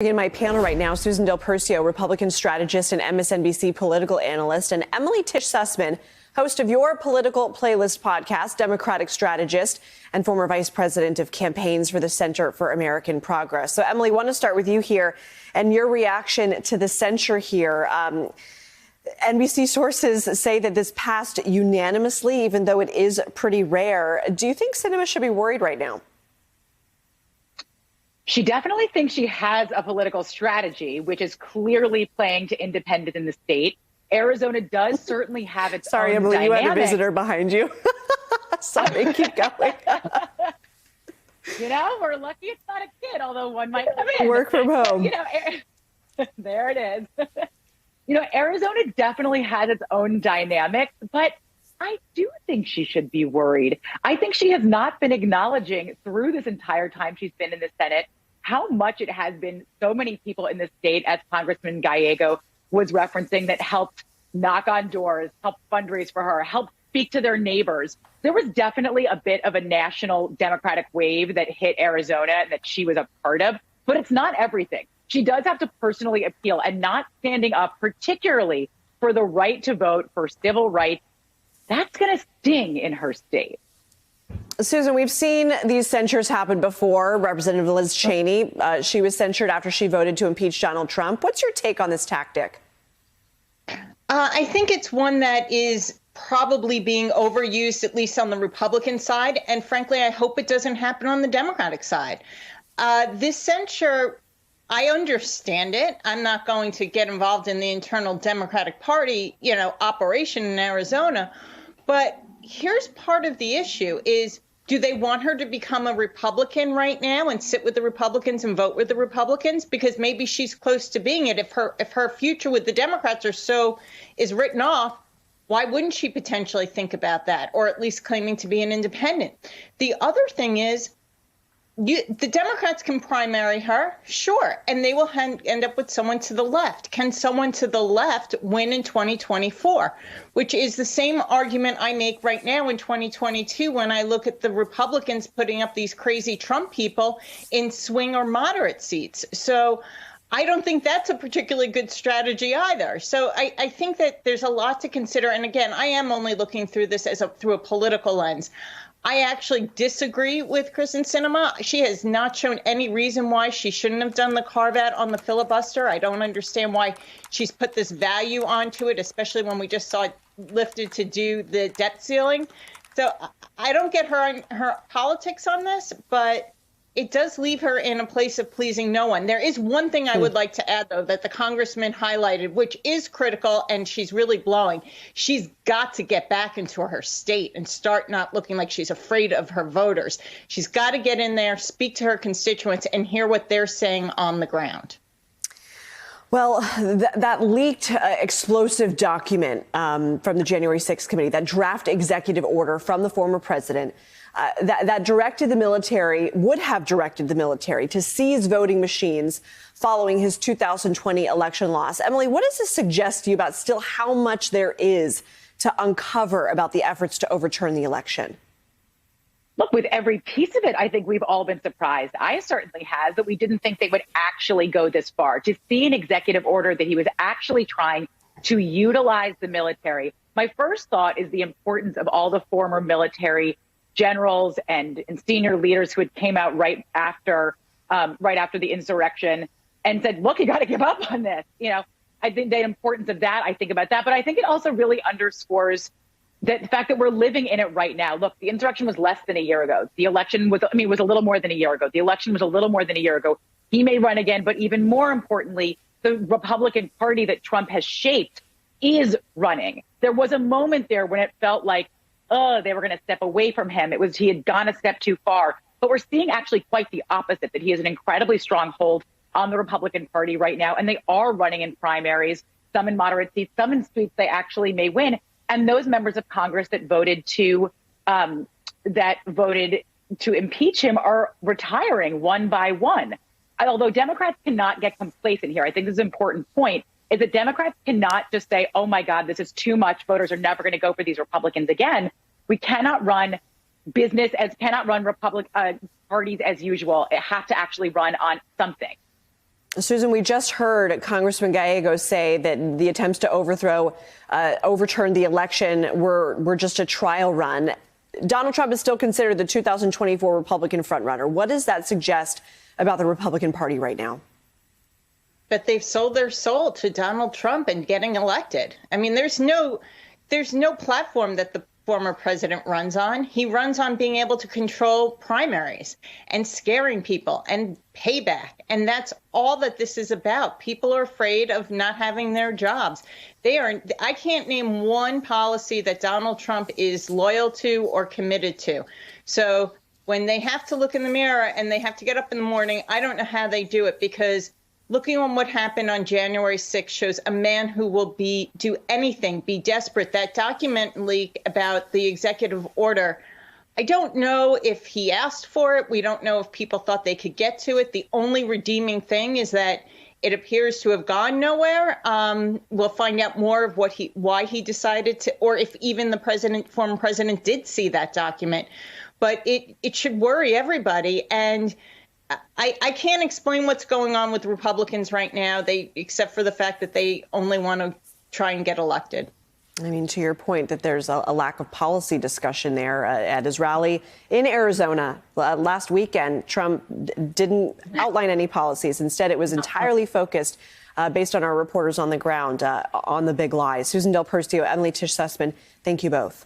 In my panel right now, Susan Del Percio, Republican strategist and MSNBC political analyst, and Emily Tisch Sussman, host of Your Political Playlist podcast, Democratic strategist and former vice president of campaigns for the Center for American Progress. So, Emily, I want to start with you here and your reaction to the censure here. NBC sources say that this passed unanimously, even though it is pretty rare. Do you think Sinema should be worried right now? She definitely thinks she has a political strategy, which is clearly playing to independents in the state. Arizona does certainly have its Sorry, own Emily, dynamic. you have a visitor behind you. Sorry, keep going. You know, we're lucky it's not a kid, although one might come in. Work from home. You know, there it is. You know, Arizona definitely has its own dynamic, but I do think she should be worried. I think she has not been acknowledging through this entire time she's been in the Senate how much it has been so many people in the state, as Congressman Gallego was referencing, that helped knock on doors, helped fundraise for her, helped speak to their neighbors. There was definitely a bit of a national Democratic wave that hit Arizona and that she was a part of, but it's not everything. She does have to personally appeal, and not standing up, particularly for the right to vote, for civil rights. That's going to sting in her state. Susan, we've seen these censures happen before. Representative Liz Cheney, she was censured after she voted to impeach Donald Trump. What's your take on this tactic? I think it's one that is probably being overused, at least on the Republican side. And frankly, I hope it doesn't happen on the Democratic side. This censure, I understand it. I'm not going to get involved in the internal Democratic Party, operation in Arizona. But here's part of the issue is, do they want her to become a Republican right now and sit with the Republicans and vote with the Republicans? Because maybe she's close to being it. If her future with the Democrats is written off, why wouldn't she potentially think about that, or at least claiming to be an independent? The other thing is, the Democrats can primary her, sure, and they will end up with someone to the left. Can someone to the left win in 2024? Which is the same argument I make right now in 2022 when I look at the Republicans putting up these crazy Trump people in swing or moderate seats. So I don't think that's a particularly good strategy either. So I think that there's a lot to consider. And again, I am only looking through this through a political lens. I actually disagree with Kristen Sinema. She has not shown any reason why she shouldn't have done the carve-out on the filibuster. I don't understand why she's put this value onto it, especially when we just saw it lifted to do the debt ceiling. So I don't get her politics on this, but it does leave her in a place of pleasing no one. There is one thing I would like to add, though, that the congressman highlighted, which is critical, and she's really blowing. She's got to get back into her state and start not looking like she's afraid of her voters. She's got to get in there, speak to her constituents, and hear what they're saying on the ground. Well, that leaked explosive document from the January 6th committee, that draft executive order from the former president, that directed the military, would have directed the military to seize voting machines following his 2020 election loss. Emily, what does this suggest to you about still how much there is to uncover about the efforts to overturn the election? Look, with every piece of it, I think we've all been surprised. I certainly have, that we didn't think they would actually go this far. To see an executive order that he was actually trying to utilize the military. My first thought is the importance of all the former military generals and senior leaders who had came out right after the insurrection and said, look, you got to give up on this. I think the importance of that, I think about that. But I think it also really underscores the fact that we're living in it right now. Look, the insurrection was less than a year ago. The election was a little more than a year ago. The election was a little more than a year ago. He may run again, but even more importantly, the Republican Party that Trump has shaped is running. There was a moment there when it felt like, they were going to step away from him. He had gone a step too far. But we're seeing actually quite the opposite, that he has an incredibly strong hold on the Republican Party right now. And they are running in primaries, some in moderate seats, some in seats they actually may win. And those members of Congress that voted to impeach him are retiring one by one. Although Democrats cannot get complacent here. I think this is an important point, is that Democrats cannot just say, oh, my God, this is too much. Voters are never going to go for these Republicans again. We cannot run parties as usual. It has to actually run on something. Susan, we just heard Congressman Gallegos say that the attempts to overturn the election were just a trial run. Donald Trump is still considered the 2024 Republican frontrunner. What does that suggest about the Republican Party right now? But they've sold their soul to Donald Trump and getting elected. I mean, there's no platform that the former president runs on. He runs on being able to control primaries and scaring people and payback. And that's all that this is about. People are afraid of not having their jobs. I can't name one policy that Donald Trump is loyal to or committed to. So when they have to look in the mirror and they have to get up in the morning, I don't know how they do it, because looking on what happened on January 6th shows a man who will do anything, be desperate. That document leak about the executive order, I don't know if he asked for it. We don't know if people thought they could get to it. The only redeeming thing is that it appears to have gone nowhere. We'll find out more of why he decided to, or if even the former president did see that document. But it should worry everybody. And I can't explain what's going on with Republicans right now, except for the fact that they only want to try and get elected. I mean, to your point that there's a lack of policy discussion there. At his rally in Arizona last weekend, Trump didn't outline any policies. Instead, it was entirely focused, based on our reporters on the ground, on the big lies. Susan Del Percio, Emily Tisch Sussman, thank you both.